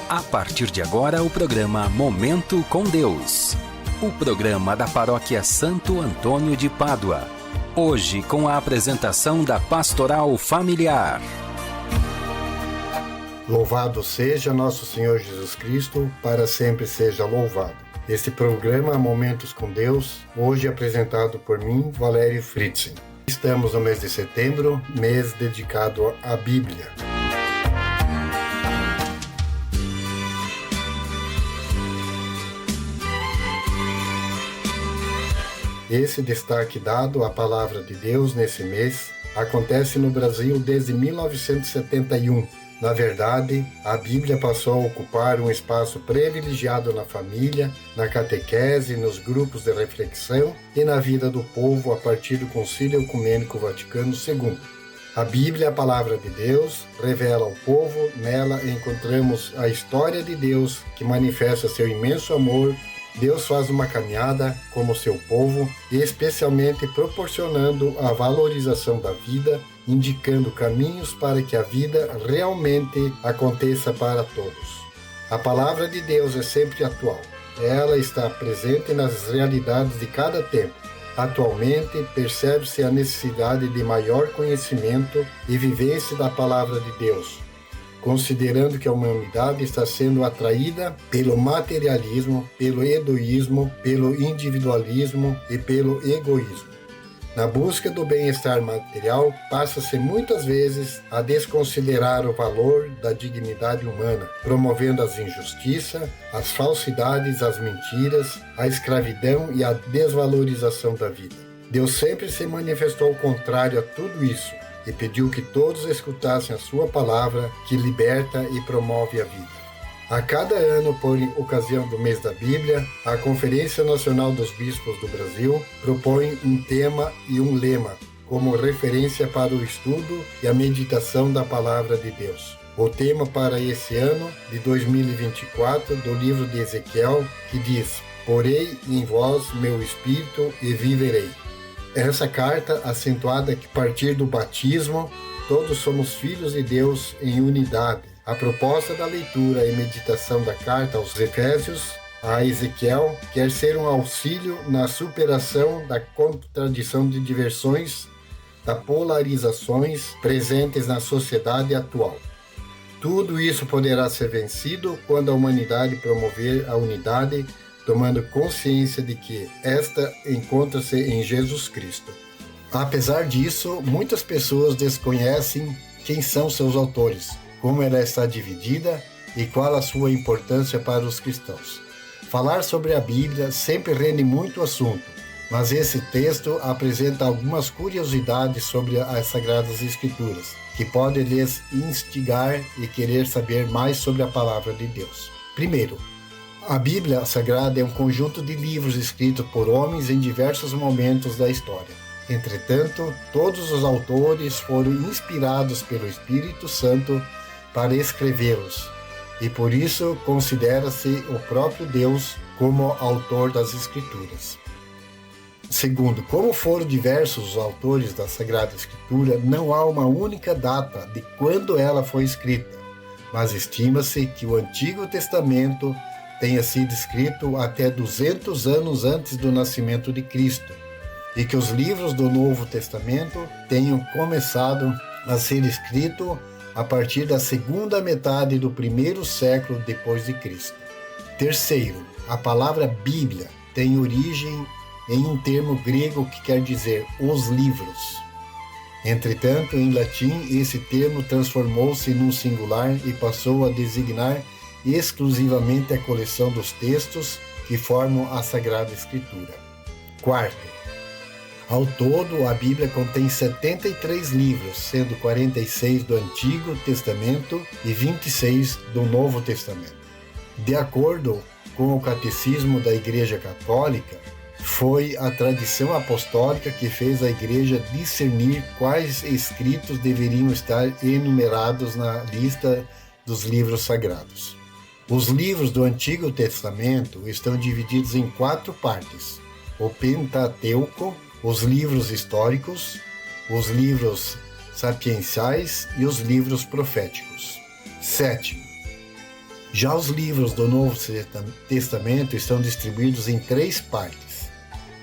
A partir de agora, o programa Momento com Deus. O programa da Paróquia Santo Antônio de Pádua. Hoje, com a apresentação da Pastoral Familiar. Louvado seja nosso Senhor Jesus Cristo, para sempre seja louvado. Este programa Momentos com Deus, hoje apresentado por mim, Valério Fritzen. Estamos no mês de setembro, mês dedicado à Bíblia. Esse destaque dado à Palavra de Deus nesse mês acontece no Brasil desde 1971. Na verdade, a Bíblia passou a ocupar um espaço privilegiado na família, na catequese, nos grupos de reflexão e na vida do povo a partir do Concílio Ecumênico Vaticano II. A Bíblia, a Palavra de Deus, revela ao povo, nela encontramos a história de Deus que manifesta seu imenso amor. Deus faz uma caminhada como seu povo, especialmente proporcionando a valorização da vida, indicando caminhos para que a vida realmente aconteça para todos. A palavra de Deus é sempre atual. Ela está presente nas realidades de cada tempo. Atualmente, percebe-se a necessidade de maior conhecimento e vivência da palavra de Deus, considerando que a humanidade está sendo atraída pelo materialismo, pelo hedonismo, pelo individualismo e pelo egoísmo. Na busca do bem-estar material, passa-se muitas vezes a desconsiderar o valor da dignidade humana, promovendo as injustiças, as falsidades, as mentiras, a escravidão e a desvalorização da vida. Deus sempre se manifestou contrário a tudo isso, e pediu que todos escutassem a sua palavra, que liberta e promove a vida. A cada ano, por ocasião do mês da Bíblia, a Conferência Nacional dos Bispos do Brasil propõe um tema e um lema, como referência para o estudo e a meditação da palavra de Deus. O tema para esse ano, de 2024, do livro de Ezequiel, que diz: "Porei em vós meu espírito e viverei." Essa carta, acentuada que a partir do batismo, todos somos filhos de Deus em unidade. A proposta da leitura e meditação da carta aos Efésios, a Ezequiel, quer ser um auxílio na superação da contradição de diversões, das polarizações presentes na sociedade atual. Tudo isso poderá ser vencido quando a humanidade promover a unidade, tomando consciência de que esta encontra-se em Jesus Cristo. Apesar disso, muitas pessoas desconhecem quem são seus autores, como ela está dividida e qual a sua importância para os cristãos. Falar sobre a Bíblia sempre rende muito assunto, mas esse texto apresenta algumas curiosidades sobre as Sagradas Escrituras, que podem lhes instigar e querer saber mais sobre a Palavra de Deus. Primeiro, a Bíblia Sagrada é um conjunto de livros escritos por homens em diversos momentos da história. Entretanto, todos os autores foram inspirados pelo Espírito Santo para escrevê-los, e por isso considera-se o próprio Deus como autor das Escrituras. Segundo, como foram diversos os autores da Sagrada Escritura, não há uma única data de quando ela foi escrita, mas estima-se que o Antigo Testamento tenha sido escrito até 200 anos antes do nascimento de Cristo, e que os livros do Novo Testamento tenham começado a ser escritos a partir da segunda metade do primeiro século depois de Cristo. Terceiro, a palavra Bíblia tem origem em um termo grego que quer dizer os livros. Entretanto, em latim, esse termo transformou-se num singular e passou a designar exclusivamente a coleção dos textos que formam a Sagrada Escritura. Quarto, ao todo, a Bíblia contém 73 livros, sendo 46 do Antigo Testamento e 26 do Novo Testamento. De acordo com o Catecismo da Igreja Católica, foi a tradição apostólica que fez a Igreja discernir quais escritos deveriam estar enumerados na lista dos livros sagrados. Os livros do Antigo Testamento estão divididos em 4 partes: o Pentateuco, os livros históricos, os livros sapienciais e os livros proféticos. Sétimo, Já os livros do Novo Testamento estão distribuídos em 3 partes.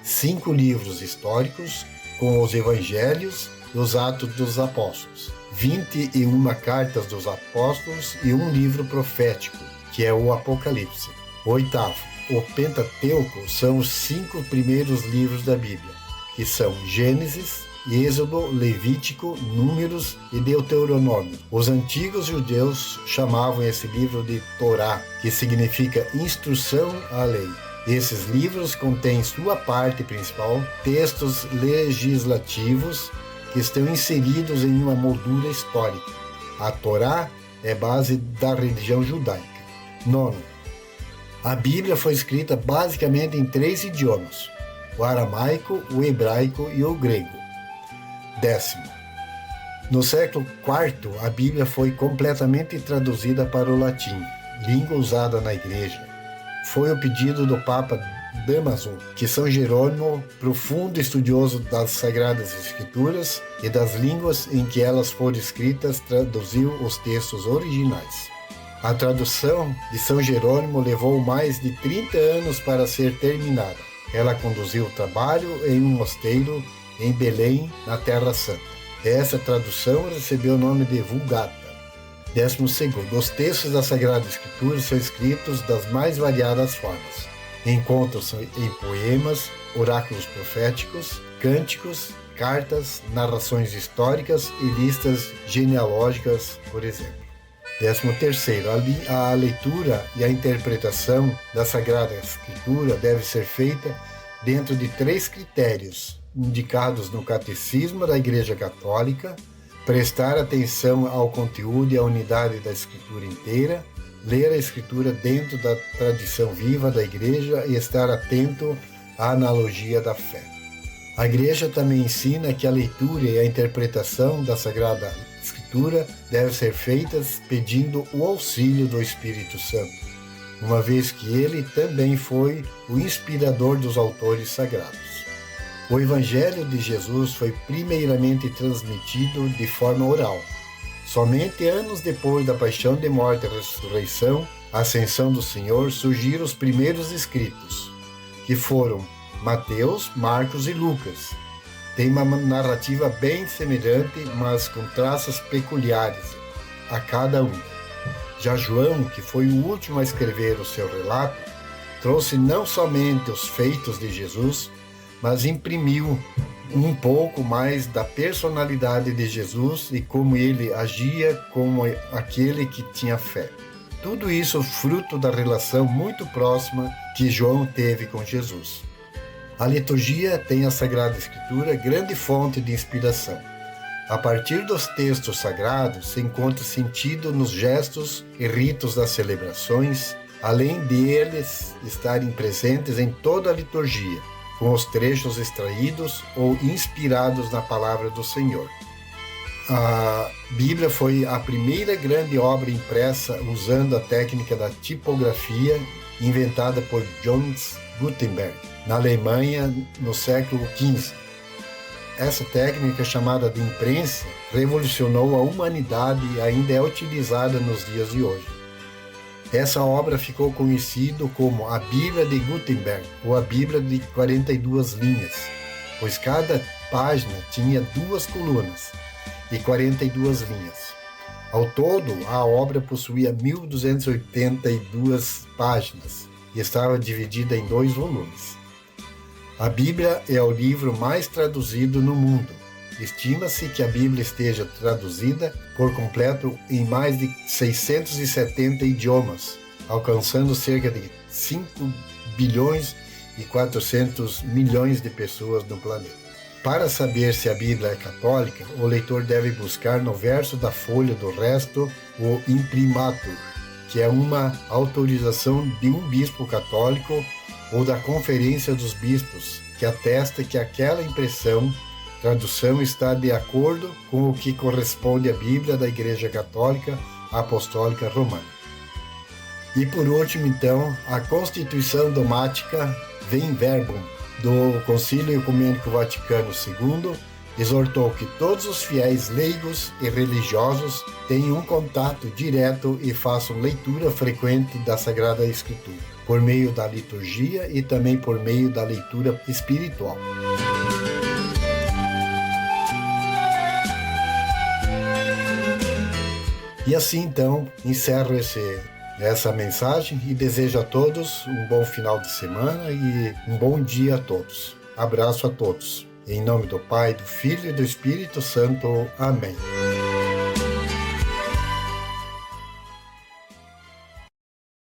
5 livros históricos, com os Evangelhos e os Atos dos Apóstolos. 21 cartas dos apóstolos e um livro profético, que é o Apocalipse. 8º, o Pentateuco são os 5 primeiros livros da Bíblia, que são Gênesis, Êxodo, Levítico, Números e Deuteronômio. Os antigos judeus chamavam esse livro de Torá, que significa instrução à lei. Esses livros contêm sua parte principal textos legislativos que estão inseridos em uma moldura histórica. A Torá é base da religião judaica. 9. A Bíblia foi escrita basicamente em 3 idiomas: o aramaico, o hebraico e o grego. 10. No século IV, a Bíblia foi completamente traduzida para o latim, língua usada na Igreja. Foi o pedido do Papa Damaso que São Jerônimo, profundo estudioso das Sagradas Escrituras e das línguas em que elas foram escritas, traduziu os textos originais. A tradução de São Jerônimo levou mais de 30 anos para ser terminada. Ela conduziu o trabalho em um mosteiro em Belém, na Terra Santa. Essa tradução recebeu o nome de Vulgata. 12. Os textos da Sagrada Escritura são escritos das mais variadas formas. Encontram-se em poemas, oráculos proféticos, cânticos, cartas, narrações históricas e listas genealógicas, por exemplo. 13. A leitura e a interpretação da Sagrada Escritura deve ser feita dentro de 3 critérios indicados no Catecismo da Igreja Católica: prestar atenção ao conteúdo e à unidade da Escritura inteira, ler a Escritura dentro da tradição viva da Igreja e estar atento à analogia da fé. A Igreja também ensina que a leitura e a interpretação da Sagrada Escritura devem ser feitas pedindo o auxílio do Espírito Santo, uma vez que ele também foi o inspirador dos autores sagrados. O Evangelho de Jesus foi primeiramente transmitido de forma oral. Somente anos depois da paixão, de morte e ressurreição, a ascensão do Senhor, surgiram os primeiros escritos, que foram Mateus, Marcos e Lucas. Tem uma narrativa bem semelhante, mas com traços peculiares a cada um. Já João, que foi o último a escrever o seu relato, trouxe não somente os feitos de Jesus, mas imprimiu um pouco mais da personalidade de Jesus e como ele agia como aquele que tinha fé. Tudo isso fruto da relação muito próxima que João teve com Jesus. A liturgia tem a Sagrada Escritura grande fonte de inspiração. A partir dos textos sagrados se encontra sentido nos gestos e ritos das celebrações, além deles estarem presentes em toda a liturgia, com os trechos extraídos ou inspirados na palavra do Senhor. A Bíblia foi a primeira grande obra impressa usando a técnica da tipografia inventada por Johannes Gutenberg, na Alemanha, no século XV. Essa técnica, chamada de imprensa, revolucionou a humanidade e ainda é utilizada nos dias de hoje. Essa obra ficou conhecida como a Bíblia de Gutenberg, ou a Bíblia de 42 linhas, pois cada página tinha 2 colunas e 42 linhas. Ao todo, a obra possuía 1.282 páginas e estava dividida em 2 volumes. A Bíblia é o livro mais traduzido no mundo. Estima-se que a Bíblia esteja traduzida por completo em mais de 670 idiomas, alcançando cerca de 5 bilhões e 400 milhões de pessoas no planeta. Para saber se a Bíblia é católica, o leitor deve buscar no verso da folha do resto o imprimatur, que é uma autorização de um bispo católico ou da Conferência dos Bispos, que atesta que aquela tradução está de acordo com o que corresponde à Bíblia da Igreja Católica Apostólica Romana. E por último, então, a Constituição Dogmática Vem Verbum, do Concílio Ecumênico Vaticano II, exortou que todos os fiéis leigos e religiosos tenham um contato direto e façam leitura frequente da Sagrada Escritura, por meio da liturgia e também por meio da leitura espiritual. E assim então encerro essa mensagem e desejo a todos um bom final de semana e um bom dia a todos. Abraço a todos. Em nome do Pai, do Filho e do Espírito Santo. Amém.